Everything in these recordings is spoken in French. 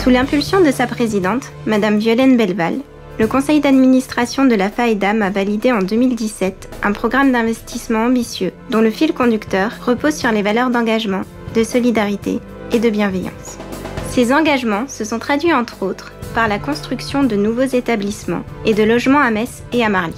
Sous l'impulsion de sa présidente, Madame Violaine Belleval, le conseil d'administration de la FAEDAM a validé en 2017 un programme d'investissement ambitieux dont le fil conducteur repose sur les valeurs d'engagement, de solidarité et de bienveillance. Ces engagements se sont traduits entre autres par la construction de nouveaux établissements et de logements à Metz et à Marly.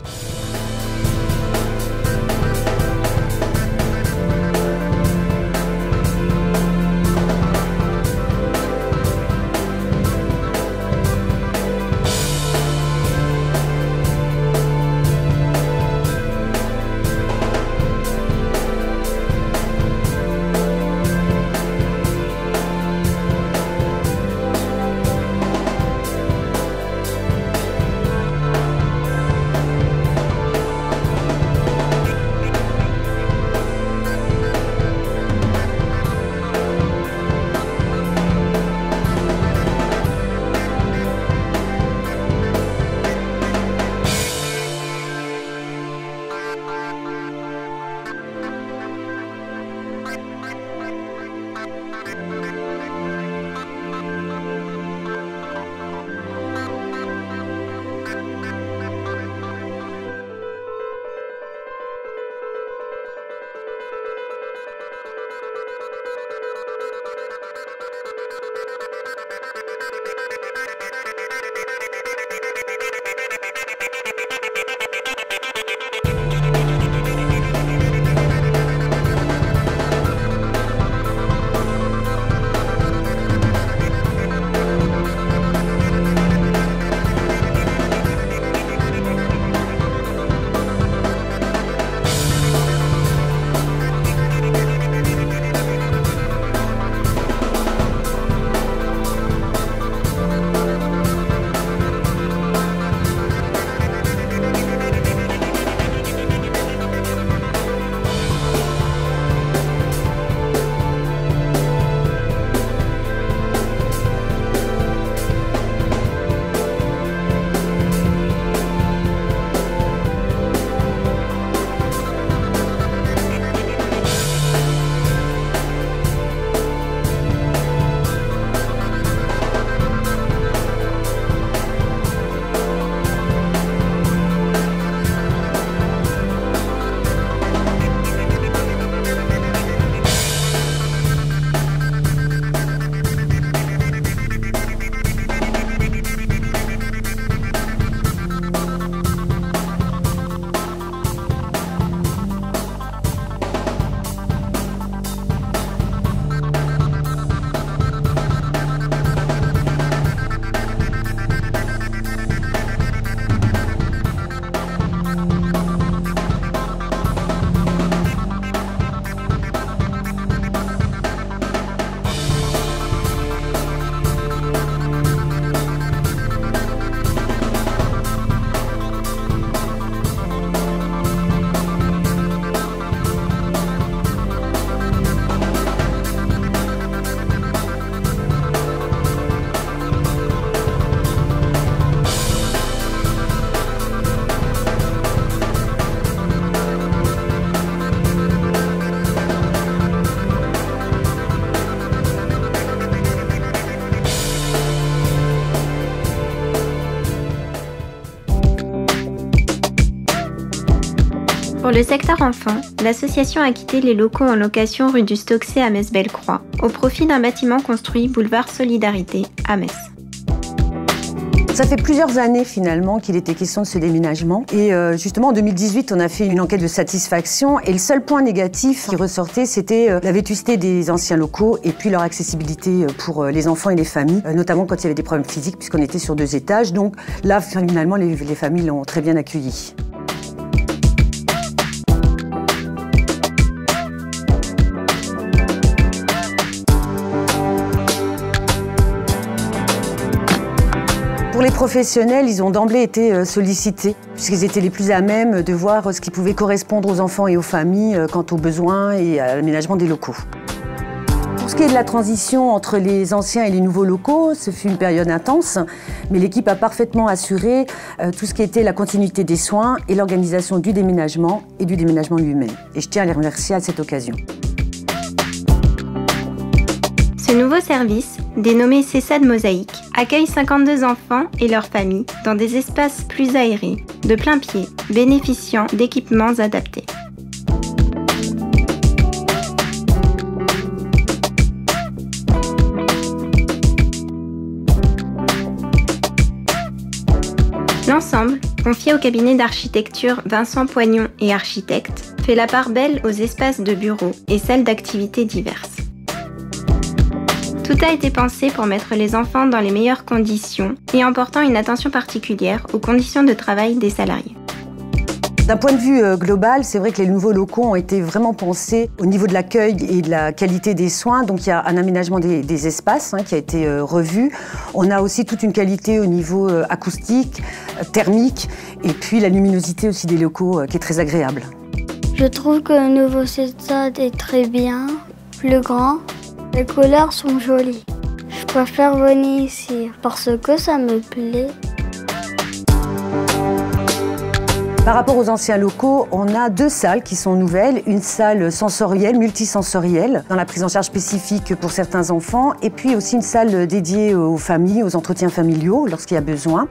Pour le secteur enfant, l'association a quitté les locaux en location rue du Stoxé à Metz-Bellecroix, au profit d'un bâtiment construit boulevard Solidarité à Metz. Ça fait plusieurs années finalement qu'il était question de ce déménagement. Et justement en 2018, on a fait une enquête de satisfaction et le seul point négatif qui ressortait, c'était la vétusté des anciens locaux et puis leur accessibilité pour les enfants et les familles, notamment quand il y avait des problèmes physiques puisqu'on était sur 2 étages. Donc là, finalement, les familles l'ont très bien accueilli. Pour les professionnels, ils ont d'emblée été sollicités, puisqu'ils étaient les plus à même de voir ce qui pouvait correspondre aux enfants et aux familles quant aux besoins et à l'aménagement des locaux. Pour ce qui est de la transition entre les anciens et les nouveaux locaux, ce fut une période intense, mais l'équipe a parfaitement assuré tout ce qui était la continuité des soins et l'organisation du déménagement et du déménagement lui-même. Et je tiens à les remercier à cette occasion. Ce nouveau service, dénommé CESAD Mosaïque, accueille 52 enfants et leurs familles dans des espaces plus aérés, de plein pied, bénéficiant d'équipements adaptés. L'ensemble, confié au cabinet d'architecture Vincent Poignon et architecte, fait la part belle aux espaces de bureaux et salles d'activités diverses. Tout a été pensé pour mettre les enfants dans les meilleures conditions et en portant une attention particulière aux conditions de travail des salariés. D'un point de vue global, c'est vrai que les nouveaux locaux ont été vraiment pensés au niveau de l'accueil et de la qualité des soins. Donc il y a un aménagement des espaces qui a été revu. On a aussi toute une qualité au niveau acoustique, thermique et puis la luminosité aussi des locaux qui est très agréable. Je trouve que le nouveau CESAD est très bien, plus grand. Les couleurs sont jolies. Je préfère venir ici parce que ça me plaît. Par rapport aux anciens locaux, on a 2 salles qui sont nouvelles. Une salle sensorielle, multisensorielle, dans la prise en charge spécifique pour certains enfants. Et puis aussi une salle dédiée aux familles, aux entretiens familiaux, lorsqu'il y a besoin.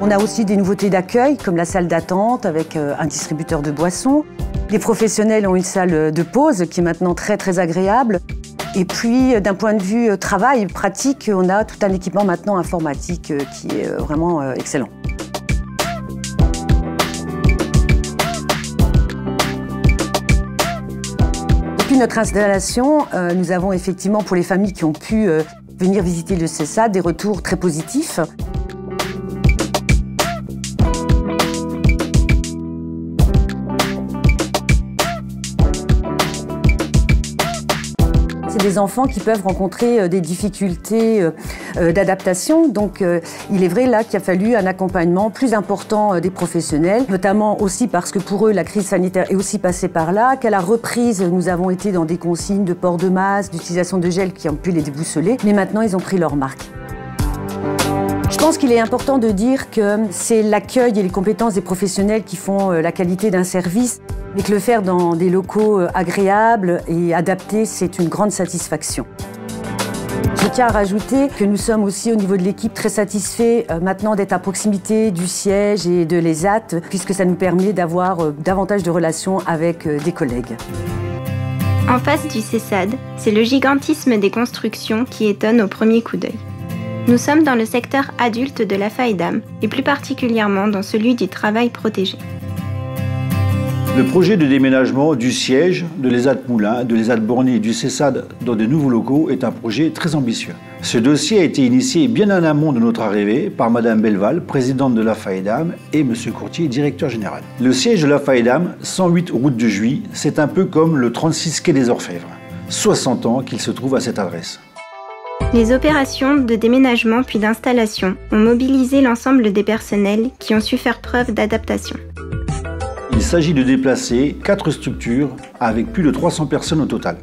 On a aussi des nouveautés d'accueil, comme la salle d'attente avec un distributeur de boissons. Les professionnels ont une salle de pause qui est maintenant très agréable. Et puis, d'un point de vue travail, pratique, on a tout un équipement maintenant informatique qui est vraiment excellent. Depuis notre installation, nous avons effectivement, pour les familles qui ont pu venir visiter le CESAD, des retours très positifs. C'est des enfants qui peuvent rencontrer des difficultés d'adaptation. Donc il est vrai là qu'il a fallu un accompagnement plus important des professionnels, notamment aussi parce que pour eux la crise sanitaire est aussi passée par là, qu'à la reprise nous avons été dans des consignes de port de masque, d'utilisation de gel qui ont pu les déboussoler, mais maintenant ils ont pris leur marque. Je pense qu'il est important de dire que c'est l'accueil et les compétences des professionnels qui font la qualité d'un service, mais que le faire dans des locaux agréables et adaptés, c'est une grande satisfaction. Je tiens à rajouter que nous sommes aussi au niveau de l'équipe très satisfaits maintenant d'être à proximité du siège et de l'ESAT, puisque ça nous permet d'avoir davantage de relations avec des collègues. En face du CESAD, c'est le gigantisme des constructions qui étonne au premier coup d'œil. Nous sommes dans le secteur adulte de la FAIDAM, et plus particulièrement dans celui du travail protégé. Le projet de déménagement du siège de l'ESAT Moulins, de l'ESAT Borny et du CESAD dans de nouveaux locaux est un projet très ambitieux. Ce dossier a été initié bien en amont de notre arrivée par Madame Belval, présidente de la FAIDAM, et Monsieur Courtier, directeur général. Le siège de la FAIDAM, 108 route de Juilly, c'est un peu comme le 36 quai des Orfèvres. 60 ans qu'il se trouve à cette adresse. Les opérations de déménagement puis d'installation ont mobilisé l'ensemble des personnels qui ont su faire preuve d'adaptation. Il s'agit de déplacer 4 structures avec plus de 300 personnes au total.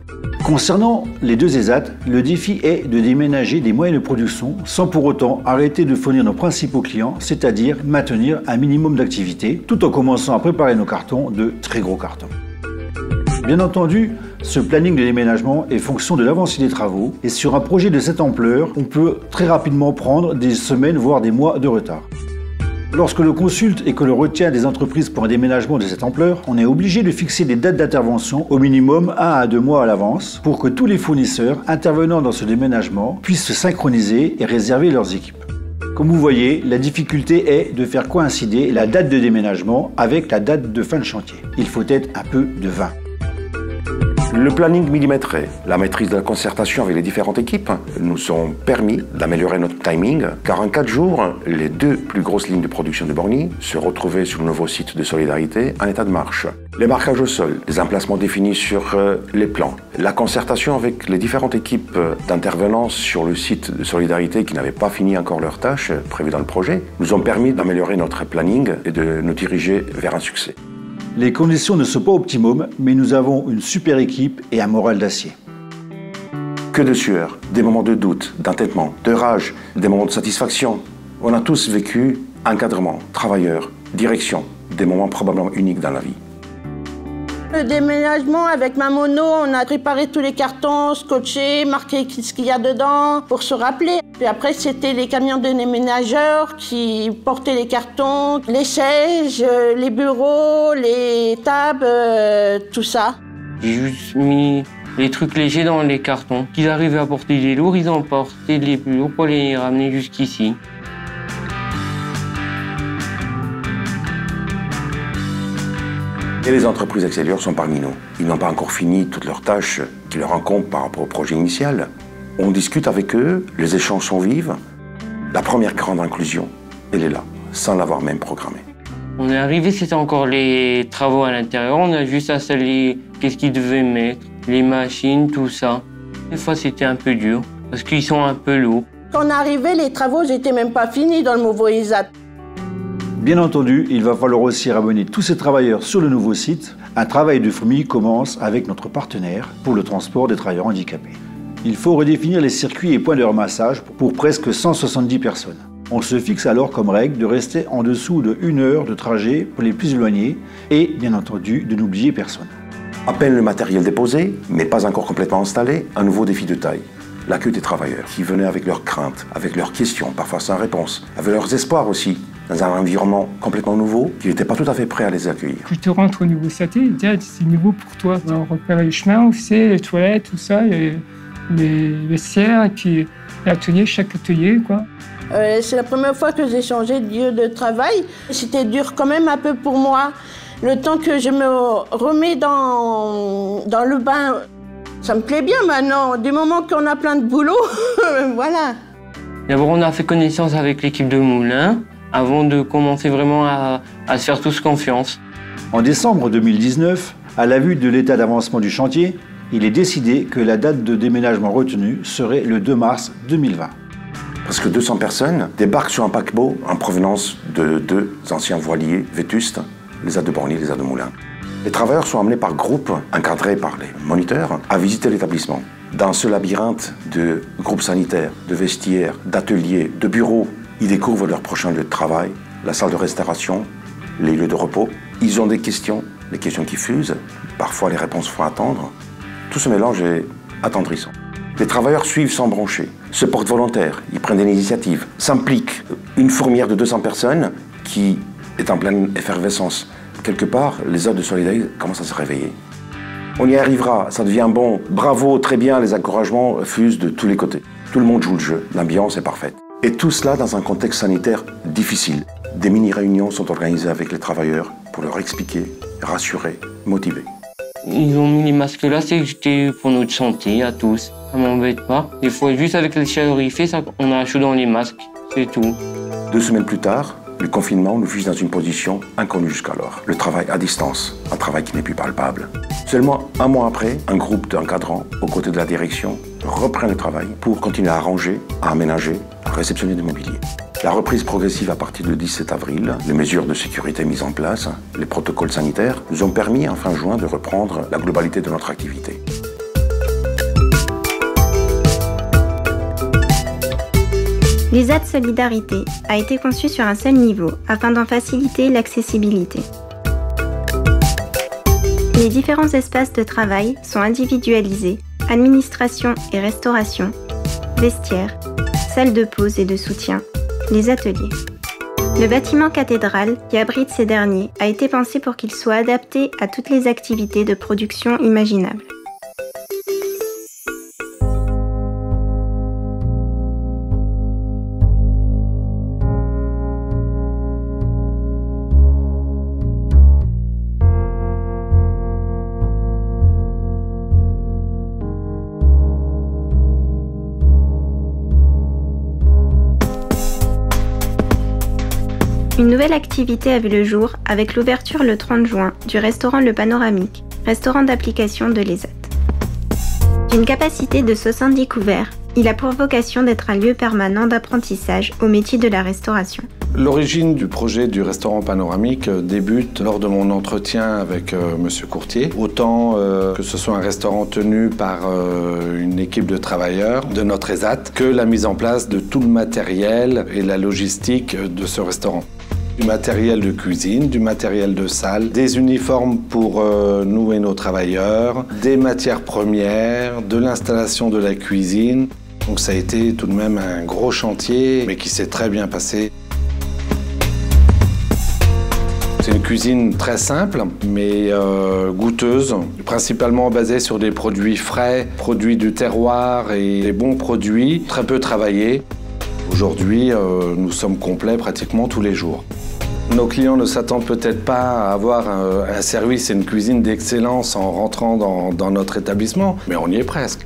Concernant les 2 ESAT, le défi est de déménager des moyens de production sans pour autant arrêter de fournir nos principaux clients, c'est-à-dire maintenir un minimum d'activité, tout en commençant à préparer nos cartons, de très gros cartons. Bien entendu, ce planning de déménagement est fonction de l'avancée des travaux et sur un projet de cette ampleur, on peut très rapidement prendre des semaines voire des mois de retard. Lorsque l'on consulte et que l'on retient des entreprises pour un déménagement de cette ampleur, on est obligé de fixer des dates d'intervention au minimum 1 à 2 mois à l'avance pour que tous les fournisseurs intervenant dans ce déménagement puissent se synchroniser et réserver leurs équipes. Comme vous voyez, la difficulté est de faire coïncider la date de déménagement avec la date de fin de chantier. Il faut être un peu de vin. Le planning millimétré, la maîtrise de la concertation avec les différentes équipes nous ont permis d'améliorer notre timing, car en 4 jours, les 2 plus grosses lignes de production de Borny se retrouvaient sur le nouveau site de Solidarité en état de marche. Les marquages au sol, les emplacements définis sur les plans, la concertation avec les différentes équipes d'intervenants sur le site de Solidarité qui n'avaient pas fini encore leurs tâches prévues dans le projet, nous ont permis d'améliorer notre planning et de nous diriger vers un succès. Les conditions ne sont pas optimum, mais nous avons une super équipe et un moral d'acier. Que de sueur, des moments de doute, d'entêtement, de rage, des moments de satisfaction. On a tous vécu encadrement, travailleur, direction, des moments probablement uniques dans la vie. Le déménagement, avec ma mono, on a préparé tous les cartons, scotché, marqué ce qu'il y a dedans pour se rappeler. Puis après, c'était les camions de déménageurs qui portaient les cartons, les sièges, les bureaux, les tables, tout ça. J'ai juste mis les trucs légers dans les cartons. Qu'ils arrivaient à porter des lourds, ils ont porté les plus lourds pour les ramener jusqu'ici. Et les entreprises Excellior sont parmi nous. Ils n'ont pas encore fini toutes leurs tâches qui leur incombent par rapport au projet initial. On discute avec eux, les échanges sont vifs. La première grande inclusion, elle est là, sans l'avoir même programmée. On est arrivé, c'était encore les travaux à l'intérieur. On a juste installé qu'est-ce qu'ils devaient mettre, les machines, tout ça. Des fois, c'était un peu dur, parce qu'ils sont un peu lourds. Quand on est arrivé, les travaux n'étaient même pas finis dans le nouveau ESAT. Bien entendu, il va falloir aussi ramener tous ces travailleurs sur le nouveau site. Un travail de fourmi commence avec notre partenaire pour le transport des travailleurs handicapés. Il faut redéfinir les circuits et points de ramassage pour presque 170 personnes. On se fixe alors comme règle de rester en dessous de 1 heure de trajet pour les plus éloignés et, bien entendu, de n'oublier personne. À peine le matériel déposé, mais pas encore complètement installé, un nouveau défi de taille. L'accueil des travailleurs qui venaient avec leurs craintes, avec leurs questions, parfois sans réponse, avec leurs espoirs aussi, dans un environnement complètement nouveau, qui n'était pas tout à fait prêt à les accueillir. Quand tu rentres au nouveau SAT, c'est nouveau pour toi. On repère les chemins, les toilettes, tout ça, les vestiaires, et puis l'atelier, chaque atelier, quoi. C'est la première fois que j'ai changé de lieu de travail. C'était dur quand même un peu pour moi. Le temps que je me remets dans le bain, ça me plaît bien maintenant. Du moment qu'on a plein de boulot, voilà. D'abord, on a fait connaissance avec l'équipe de Moulins avant de commencer vraiment à se faire tous confiance. En décembre 2019, à la vue de l'état d'avancement du chantier, il est décidé que la date de déménagement retenue serait le 2 mars 2020. Presque 200 personnes débarquent sur un paquebot en provenance de 2 anciens voiliers vétustes, les ESAT de Borny et les ESAT de Moulins. Les travailleurs sont amenés par groupe, encadrés par les moniteurs, à visiter l'établissement. Dans ce labyrinthe de groupes sanitaires, de vestiaires, d'ateliers, de bureaux, ils découvrent leur prochain lieu de travail, la salle de restauration, les lieux de repos. Ils ont des questions qui fusent. Parfois, les réponses font attendre. Tout ce mélange est attendrissant. Les travailleurs suivent sans broncher, se portent volontaires, ils prennent des initiatives, s'impliquent. Une fourmilière de 200 personnes qui est en pleine effervescence. Quelque part, les œuvres de solidarité commencent à se réveiller. On y arrivera, ça devient bon, bravo, très bien, les encouragements fusent de tous les côtés. Tout le monde joue le jeu, l'ambiance est parfaite. Et tout cela dans un contexte sanitaire difficile. Des mini-réunions sont organisées avec les travailleurs pour leur expliquer, rassurer, motiver. Ils ont mis les masques là, c'était pour notre santé à tous. Ça m'embête pas. Des fois, juste avec les calorifères, on a chaud dans les masques, c'est tout. 2 semaines plus tard, le confinement nous fiche dans une position inconnue jusqu'alors. Le travail à distance, un travail qui n'est plus palpable. Seulement 1 mois après, un groupe d'encadrants, aux côtés de la direction, reprend le travail pour continuer à arranger, à aménager, à réceptionner du mobilier. La reprise progressive à partir du 17 avril, les mesures de sécurité mises en place, les protocoles sanitaires, nous ont permis en fin juin de reprendre la globalité de notre activité. L'ESAT Solidarité a été conçu sur un seul niveau afin d'en faciliter l'accessibilité. Les différents espaces de travail sont individualisés, administration et restauration, vestiaires, salles de pause et de soutien, les ateliers. Le bâtiment cathédrale qui abrite ces derniers a été pensé pour qu'il soit adapté à toutes les activités de production imaginables. Une nouvelle activité a vu le jour avec l'ouverture le 30 juin du restaurant Le Panoramique, restaurant d'application de l'ESAT. D'une capacité de 70 couverts, il a pour vocation d'être un lieu permanent d'apprentissage au métier de la restauration. L'origine du projet du restaurant panoramique débute lors de mon entretien avec Monsieur Courtier. Autant que ce soit un restaurant tenu par une équipe de travailleurs de notre ESAT, que la mise en place de tout le matériel et la logistique de ce restaurant. du matériel de cuisine, du matériel de salle, des uniformes pour nous et nos travailleurs, des matières premières, de l'installation de la cuisine. Donc ça a été tout de même un gros chantier, mais qui s'est très bien passé. C'est une cuisine très simple, mais goûteuse, principalement basée sur des produits frais, produits du terroir et des bons produits, très peu travaillés. Aujourd'hui, nous sommes complets pratiquement tous les jours. Nos clients ne s'attendent peut-être pas à avoir un service et une cuisine d'excellence en rentrant dans notre établissement, mais on y est presque.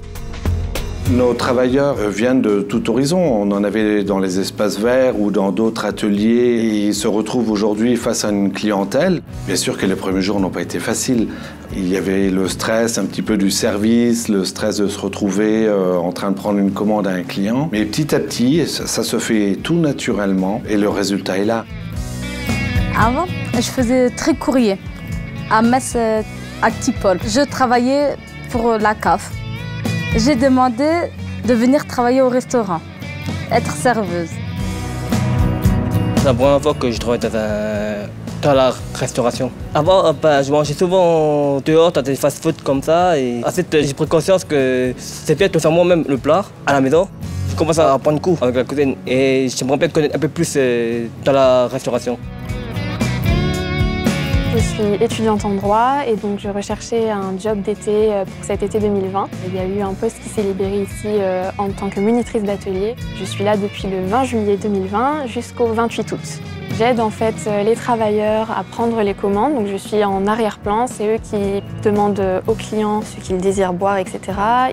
Nos travailleurs viennent de tout horizon. On en avait dans les espaces verts ou dans d'autres ateliers. Ils se retrouvent aujourd'hui face à une clientèle. Bien sûr que les premiers jours n'ont pas été faciles. Il y avait le stress un petit peu du service, le stress de se retrouver en train de prendre une commande à un client. Mais petit à petit, ça se fait tout naturellement et le résultat est là. Avant, je faisais très courrier à Metz Actipol. Je travaillais pour la CAF. J'ai demandé de venir travailler au restaurant, être serveuse. C'est la première fois que je travaille dans la restauration. Avant, je mangeais souvent dehors dans des fast-food comme ça. Et ensuite, j'ai pris conscience que c'est bien de faire moi-même le plat à la maison. Je commence à prendre goût avec la cuisine et j'aimerais bien connaître un peu plus dans la restauration. Je suis étudiante en droit et donc je recherchais un job d'été pour cet été 2020. Il y a eu un poste qui s'est libéré ici en tant que monitrice d'atelier. Je suis là depuis le 20 juillet 2020 jusqu'au 28 août. J'aide en fait les travailleurs à prendre les commandes, donc je suis en arrière-plan. C'est eux qui demandent aux clients ce qu'ils désirent boire, etc.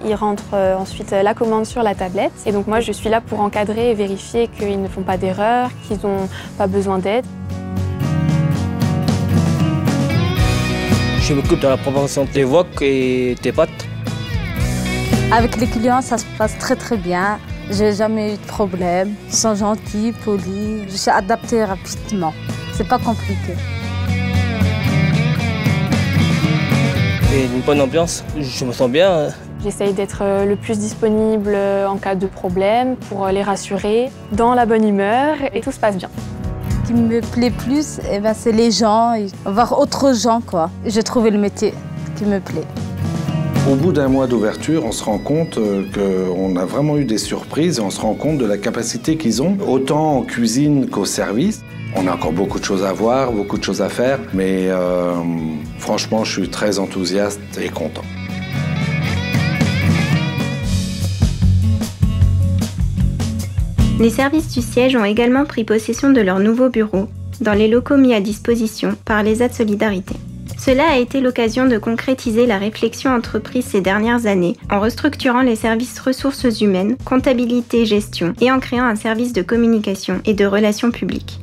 Ils rentrent ensuite la commande sur la tablette. Et donc moi je suis là pour encadrer et vérifier qu'ils ne font pas d'erreur, qu'ils n'ont pas besoin d'aide. Je m'occupe de la préparation des wok et des pâtes. Avec les clients, ça se passe très bien. J'ai jamais eu de problème. Ils sont gentils, polis. Je suis adaptée rapidement. C'est pas compliqué. C'est une bonne ambiance. Je me sens bien. J'essaye d'être le plus disponible en cas de problème pour les rassurer, dans la bonne humeur et tout se passe bien. Ce qui me plaît plus, c'est les gens, et voir autres gens, quoi. J'ai trouvé le métier qui me plaît. Au bout d'un mois d'ouverture, on se rend compte qu'on a vraiment eu des surprises et on se rend compte de la capacité qu'ils ont, autant en cuisine qu'au service. On a encore beaucoup de choses à voir, beaucoup de choses à faire, mais franchement, je suis très enthousiaste et content. Les services du siège ont également pris possession de leurs nouveaux bureaux, dans les locaux mis à disposition par les aides Solidarité. Cela a été l'occasion de concrétiser la réflexion entreprise ces dernières années en restructurant les services ressources humaines, comptabilité, gestion et en créant un service de communication et de relations publiques.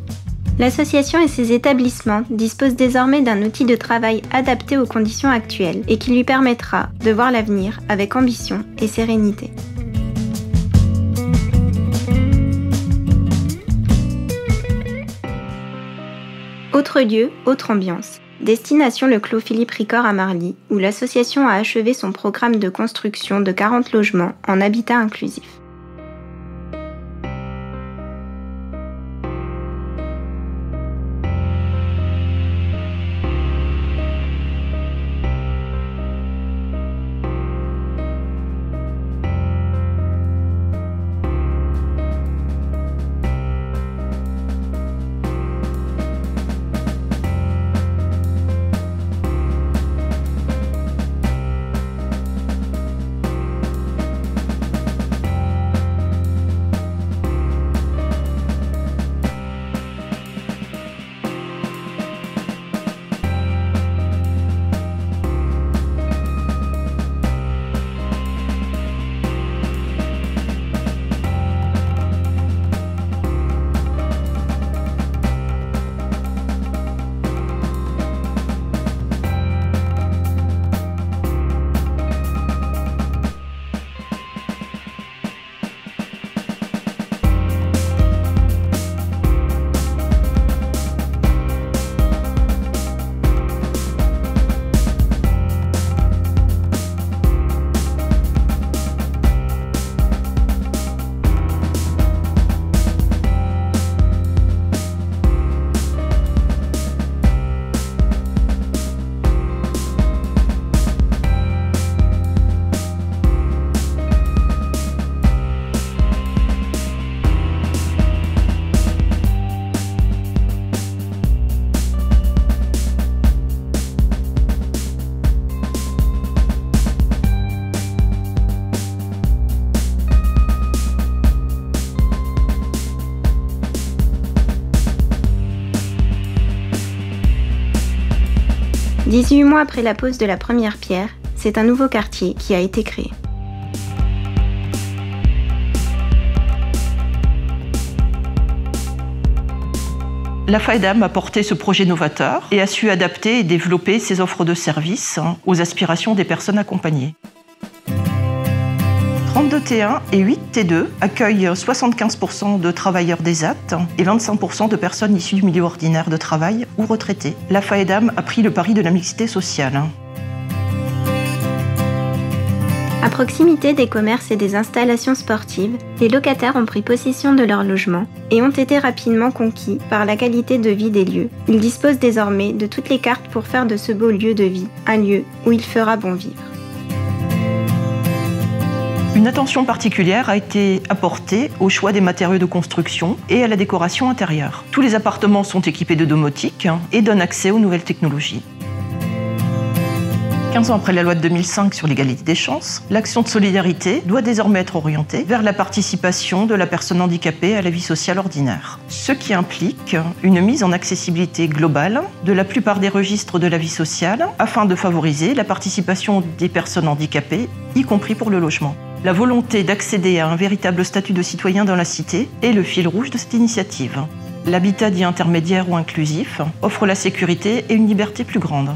L'association et ses établissements disposent désormais d'un outil de travail adapté aux conditions actuelles et qui lui permettra de voir l'avenir avec ambition et sérénité. Autre lieu, autre ambiance. Destination le Clos Philippe Ricord à Marly, où l'association a achevé son programme de construction de 40 logements en habitat inclusif. 18 mois après la pose de la première pierre, c'est un nouveau quartier qui a été créé. La FAIDAM a porté ce projet novateur et a su adapter et développer ses offres de services aux aspirations des personnes accompagnées. 32 T1 et 8 T2 accueillent 75% de travailleurs d'ESAT et 25% de personnes issues du milieu ordinaire de travail ou retraitées. La FAIDAM a pris le pari de la mixité sociale. À proximité des commerces et des installations sportives, les locataires ont pris possession de leur logement et ont été rapidement conquis par la qualité de vie des lieux. Ils disposent désormais de toutes les cartes pour faire de ce beau lieu de vie un lieu où il fera bon vivre. Une attention particulière a été apportée au choix des matériaux de construction et à la décoration intérieure. Tous les appartements sont équipés de domotique et donnent accès aux nouvelles technologies. 15 ans après la loi de 2005 sur l'égalité des chances, l'action de solidarité doit désormais être orientée vers la participation de la personne handicapée à la vie sociale ordinaire. Ce qui implique une mise en accessibilité globale de la plupart des registres de la vie sociale afin de favoriser la participation des personnes handicapées, y compris pour le logement. La volonté d'accéder à un véritable statut de citoyen dans la cité est le fil rouge de cette initiative. L'habitat dit intermédiaire ou inclusif offre la sécurité et une liberté plus grande.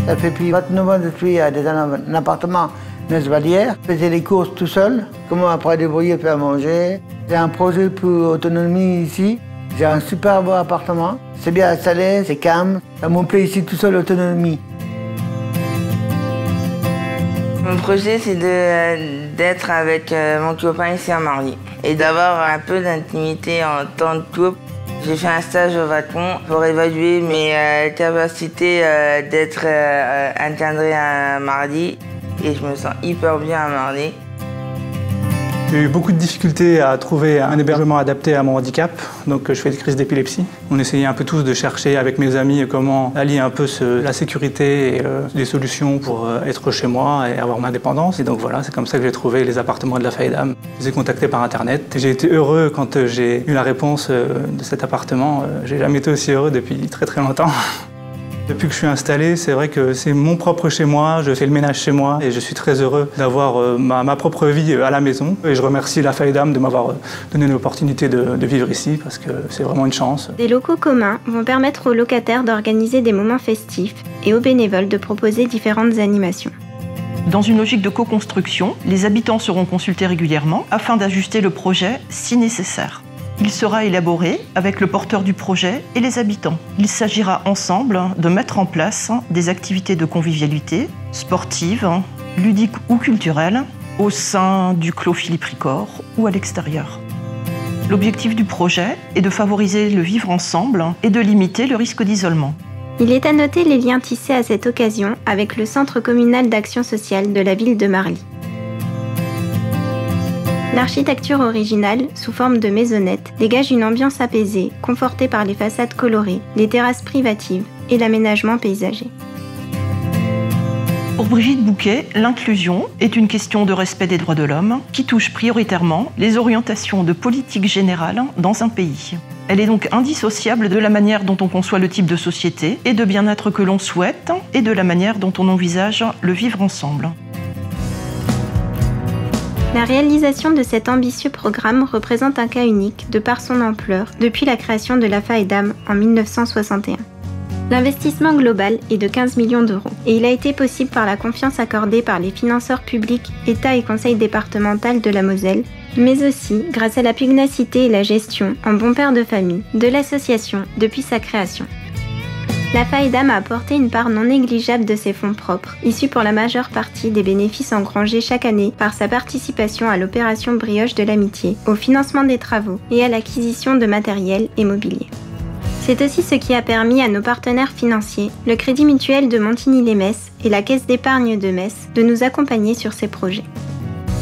Ça fait depuis 29 ans que je suis dans un appartement Nesvalière. Je faisais les courses tout seul, comment après débrouiller, faire manger. J'ai un projet pour autonomie ici. J'ai un super beau appartement. C'est bien installé, c'est calme. Ça me plaît ici tout seul, autonomie. Mon projet, c'est d'être avec mon copain ici à Marly et d'avoir un peu d'intimité en temps de couple. J'ai fait un stage au Vacon pour évaluer mes capacités d'être encadré à Marly et je me sens hyper bien à Marly. J'ai eu beaucoup de difficultés à trouver un hébergement adapté à mon handicap, donc je fais des crises d'épilepsie. On essayait un peu tous de chercher avec mes amis comment allier un peu la sécurité et des solutions pour être chez moi et avoir ma indépendance. Et donc voilà, c'est comme ça que j'ai trouvé les appartements de la FAIDAM. Je les ai contactés par internet. J'ai été heureux quand j'ai eu la réponse de cet appartement. J'ai jamais été aussi heureux depuis très très longtemps. Depuis que je suis installé, c'est vrai que c'est mon propre chez moi, je fais le ménage chez moi et je suis très heureux d'avoir ma propre vie à la maison. Et je remercie la FAIDAM de m'avoir donné l'opportunité de vivre ici parce que c'est vraiment une chance. Des locaux communs vont permettre aux locataires d'organiser des moments festifs et aux bénévoles de proposer différentes animations. Dans une logique de co-construction, les habitants seront consultés régulièrement afin d'ajuster le projet si nécessaire. Il sera élaboré avec le porteur du projet et les habitants. Il s'agira ensemble de mettre en place des activités de convivialité, sportives, ludiques ou culturelles, au sein du clos Philippe Ricord ou à l'extérieur. L'objectif du projet est de favoriser le vivre ensemble et de limiter le risque d'isolement. Il est à noter les liens tissés à cette occasion avec le Centre communal d'action sociale de la ville de Marly. L'architecture originale, sous forme de maisonnettes, dégage une ambiance apaisée, confortée par les façades colorées, les terrasses privatives et l'aménagement paysager. Pour Brigitte Bouquet, l'inclusion est une question de respect des droits de l'homme qui touche prioritairement les orientations de politique générale dans un pays. Elle est donc indissociable de la manière dont on conçoit le type de société et de bien-être que l'on souhaite et de la manière dont on envisage le vivre ensemble. La réalisation de cet ambitieux programme représente un cas unique de par son ampleur depuis la création de la FAIDAM en 1961. L'investissement global est de 15 millions d'euros et il a été possible par la confiance accordée par les financeurs publics, État et Conseil départemental de la Moselle, mais aussi grâce à la pugnacité et la gestion en bon père de famille de l'association depuis sa création. La FAIDAM a apporté une part non négligeable de ses fonds propres, issus pour la majeure partie des bénéfices engrangés chaque année par sa participation à l'opération Brioche de l'Amitié, au financement des travaux et à l'acquisition de matériel et mobilier. C'est aussi ce qui a permis à nos partenaires financiers, le Crédit Mutuel de Montigny-lès-Metz et la Caisse d'épargne de Metz, de nous accompagner sur ces projets.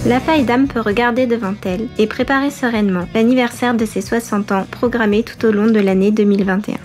La FAIDAM peut regarder devant elle et préparer sereinement l'anniversaire de ses 60 ans programmé tout au long de l'année 2021.